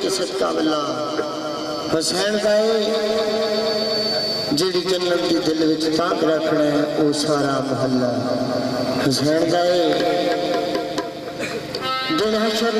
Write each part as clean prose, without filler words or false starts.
ते सदका वल्ला हुसैन गाए जिहड़ी जन्नत दी दिल विच ताक रखना है वो सारा मोहल्ला हुसैन गाए दिन हशर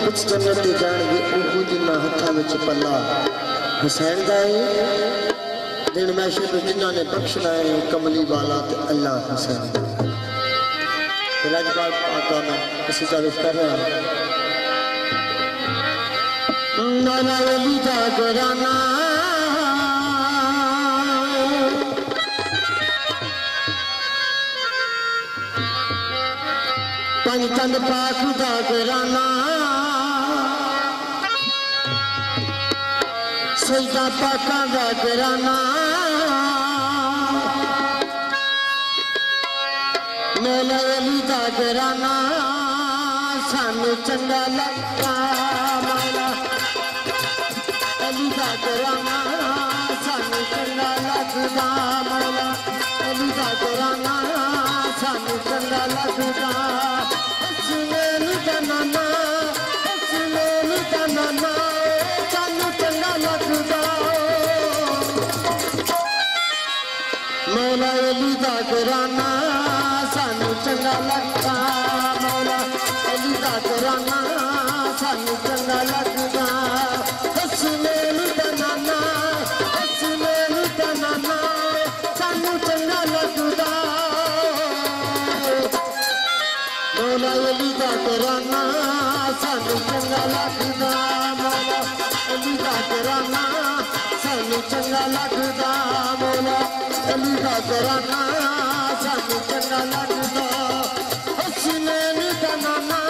कुछ जन्नत दी जाणगे ओहो जिन्ना हत्थां विच पल्ला हुसैन गाए दिन महशर जिन्ना ने बख्शना है कमली वाला ते अल्लाह हुसैन राजपाल आका में किसी तारीफ कर रहे हैं मौला अली दा घराना पंचतंद पाक दा घराना सजदा पाकां दा घराना मौला अली दा घराना सानू चंगा लगदा मौला अली दा घराना सानू चंगा लगदा मौला अली दा घराना सानू चंगा लगदा हसनैन दा नाना सानू चंगा लगदा मौला अली दा घराना सानू चंगा लगदा मौला अली दा घराना सानू चंगा लगदा हसनैन दा नाना सानू चंगा लगदा मौला अली दा घराना सानू चंगा लगदा मौला अली दा घराना सानू चंगा लगदा मौला अली दा घराना सानू चंगा लगदा हसनैन दा नाना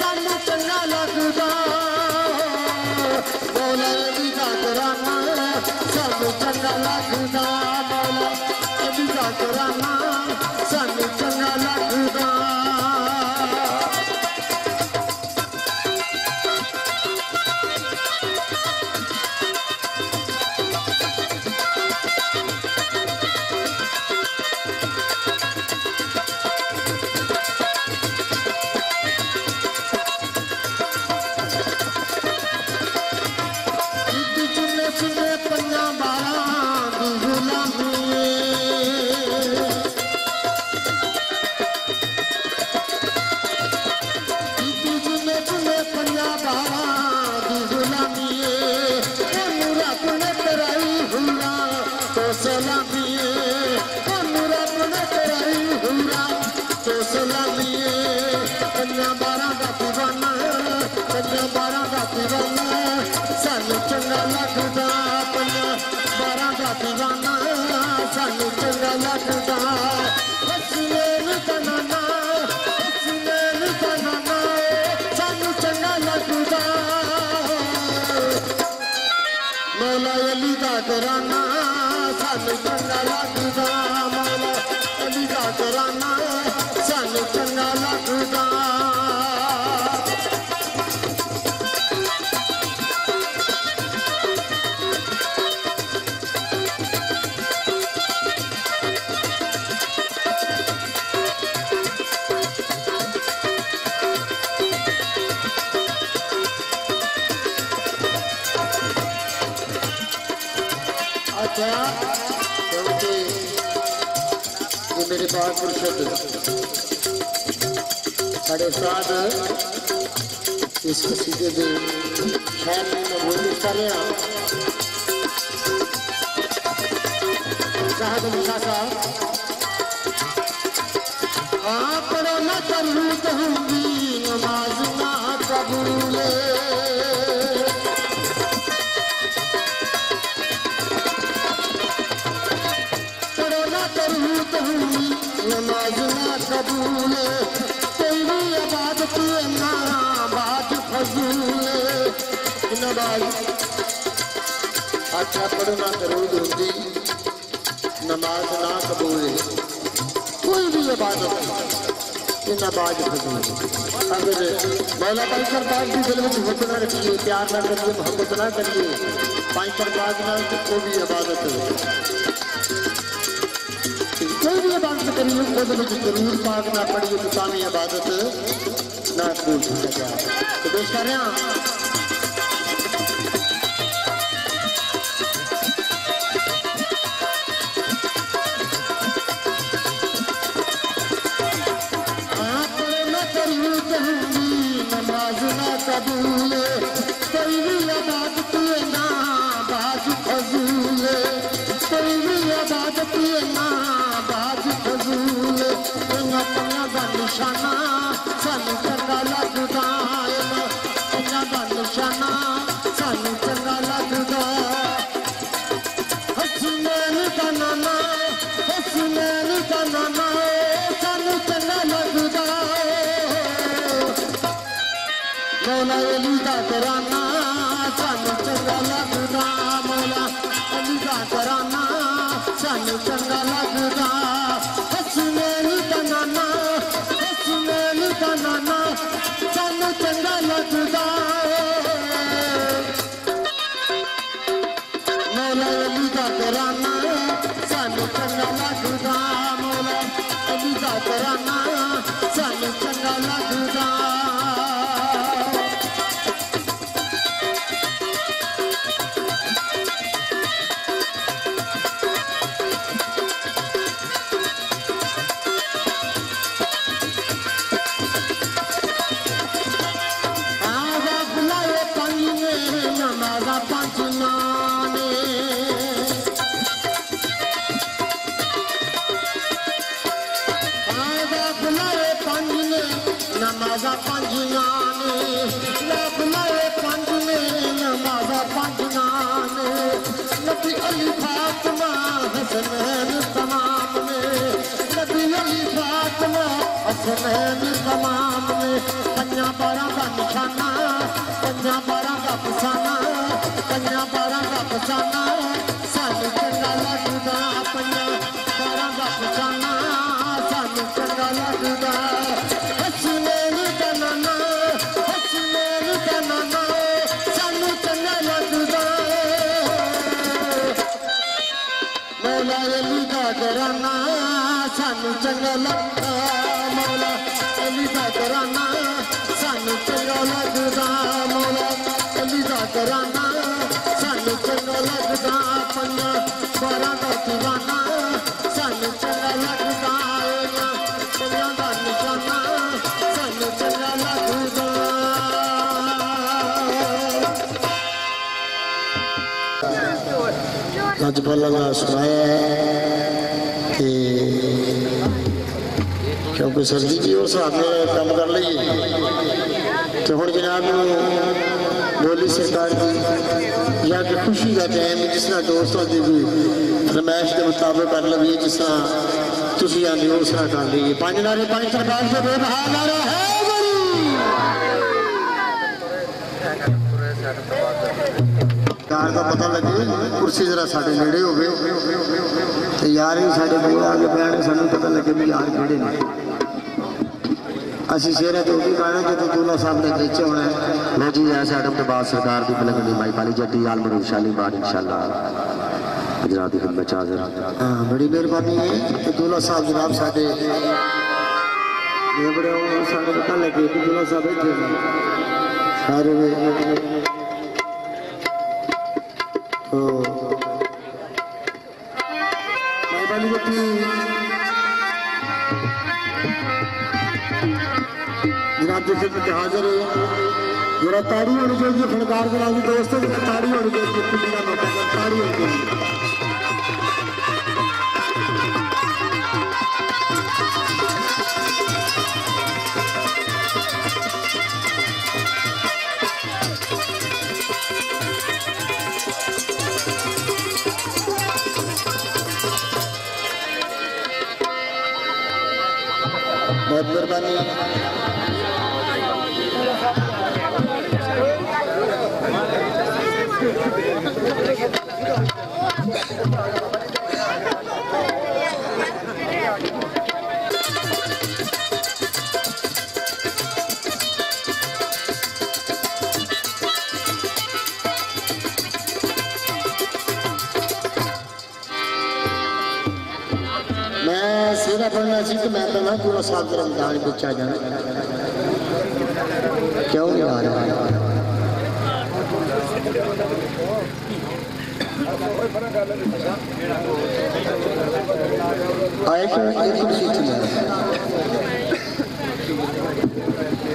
सानू चंगा लगदा मौला अली दा घराना सानू चंगा लगदा मौला अली दा घराना सानू चंगा लगदा सानू चंगा लगदा बारां दा दीवाना सानू चंगा लगदा हसनैन दा नाना सानू चंगा लगदा मौला अली दा घराना सानू चंगा लगदा मौला अली दा घराना सानू चंगा लगदा क्योंकि ये मेरे पास पुरुषद साढ़े साथ इस कसीदे के शहर में बोली कर रहे हैं साहब मुसा साहब हाँ पढ़ो ना करूँ कहूँगी नमाज ना कबूले नमाज ना कबूल तेरी इबादत ना बात फजूल नमाज अच्छा पढ़ना दरूद होती नमाज ना कबूल कोई भी इबादत नमाज फजूल अगर मौला पाक सरकार की दिल में हुक्म रखिए प्यार ना करिए मोहब्बत ना करिए पाँच सरकार ना कोई भी इबादत कोई भी इबादत करिए जरूर पाक ना पढ़िए तो सामी इबादत ना कबूल किया गया। तो पेश कर रहे हैं नमाज ना कबूल कोई भी इबादत ना बाज फजूल कोई भी इबादत ना बाज फजूल पंजा का निशाना सानू चंगा लगदा पंजा का निशाना सानू चंगा लगदा हसनैन का नाना सानू चंगा लगदा मौला अली का कराना सानू चंगा लगदा मौला अली का कराना सानू चंगा लगदा हसनैन का नाना सानू चंगा लगदा मौला अली का कराना सानू चंगा लगदा मौला अली का कराना सानू चंगा लगदा नमाजा पंजनाने बुलाए पंज ने नमाजा पंजनाने नबी अली फातिमा हसनैन तमाम ने नबी अली फातिमा हसनैन तमाम ने पंजा बारह का निशाना पंजा बारह का फसाना पंजा बारह का फसाना सानू चंगा लगदा पंजा बारह का फसाना सानू चंगा लगदा हसनैन का नाना सानू चंगा लगदा मौला अली का कराना सानू चंगा लगदा मौला अली का कराना सानू चंगा लगदा मौला अली का कराना सानू चंगा लगदा पंजा बारह का दीवाना सानू चंगा लगदा पंजा का निशाना सानू चंगा लगदा अज भला सुनाया कि क्योंकि सर्दी जी उस हिसाब से काम कर लीए तो हम जनाब बोली सरकार की या कि खुशी का टाइम जिस तरह दोस्तों की भी फरमाइश के मुताबिक कर लीए जिस तरह तुम आते उस तरह कर लीए पांच नारे पांच सरकार से बेबहा नारा है कार का पता लगे कुर्सी जरा साढ़े नेड़े हो गए तो यार ही साढ़े बूहे आगे बैठे सानू पता लगे भी यार केड़े ने असी शेर तो भी कहना जो दूल्हा साहब ने नीचे होना है लो जी ऐसे आडम के बाद सरकार की लगनी माई पाली जट्टी आल मरूद शाली बाद इंशाल्लाह हजरात की खिदमत हाजिर हाँ बड़ी मेहरबानी है कि दूल्हा साहब जनाब साढ़े बड़े साढ़े पता लगे कि दूल्हा साहब बैठे सारे तो मेहरबानी जट्टी जनाब की खिदमत हाजिर है जरा ताड़ी होनी चाहिए फनकार के नाम दोस्तों की ताड़ी होनी चाहिए खुशी का मौका ताड़ी होनी चाहिए बहुत मेहरबानी मैं सेरा पढ़ना सी तो मैं कहना पूरा साल रमजान बच्चा जाना क्यों नहीं आ रहा?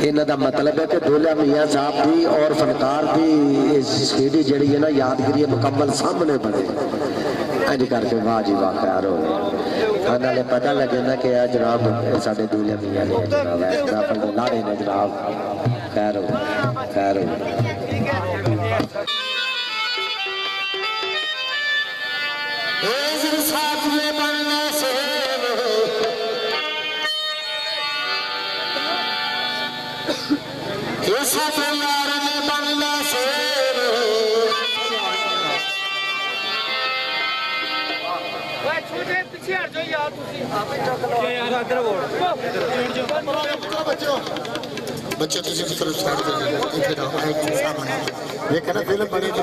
इन्हों का मतलब है कि दूल्हा मियाँ साहब की और फनकार की सीडी जी है ना यादगिरी मुकम्मल सामने बने अज करके वाह जी वाह खैर हो गया नाले पता लगे ना कि जनाब साढ़े दूल्हे मियाँ ने जनाब लाड़े ने जनाब खैर हो खैर हो बच्चे फिल्म बनी तो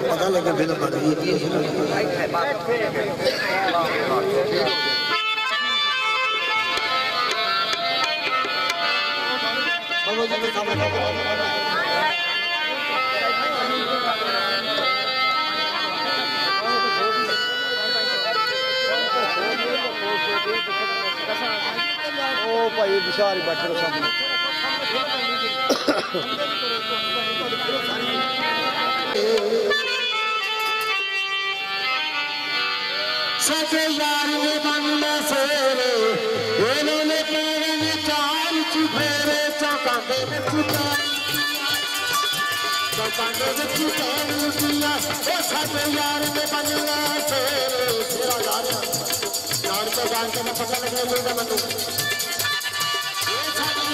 पता लगे फिल्म बनी भाई विशाल बैठे सामने सचे यार ने बनना सेरे इन्होंने मेरे ने चाल चुफेरे चौकांदे में चुकाई चौकांदे में चुकाई लुटिया ओ सचे यार ने बनना सेरे तेरा यार तो जान के न पता लगे लोग मनु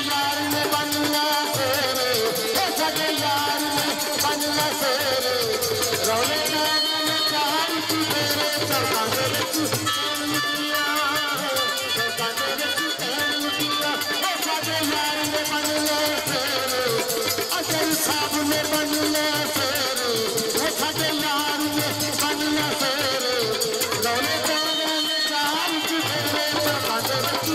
यार ने बनना सेरे ओ सचे यार ने बनना सेरे रोले ने चाल चुफेरे चौकांदे में सामने बनना फेरे साडे यार ने बनना फेरे रोले ने चाल चुफेरे चौकांदे विच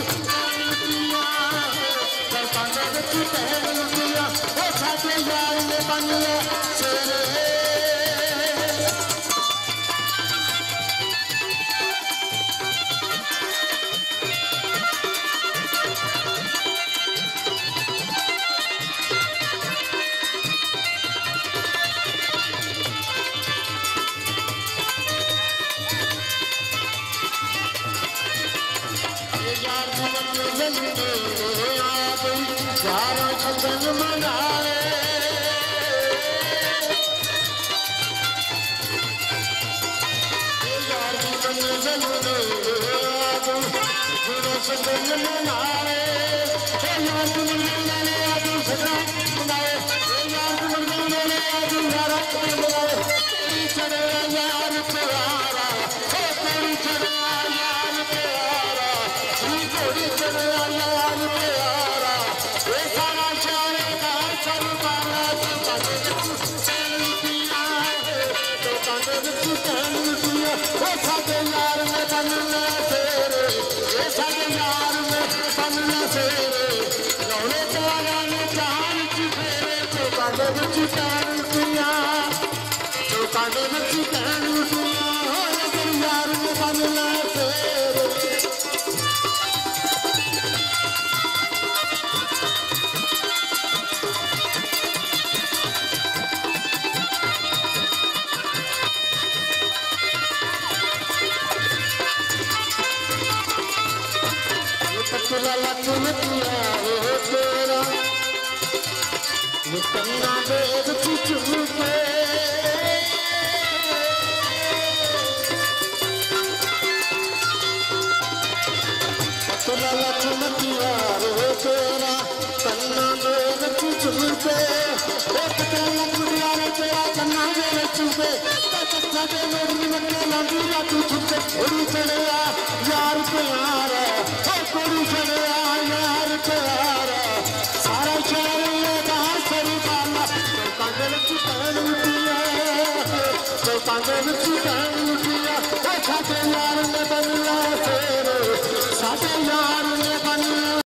पहन लुटिया ओ साडे यार ने बनना फेरे Bye.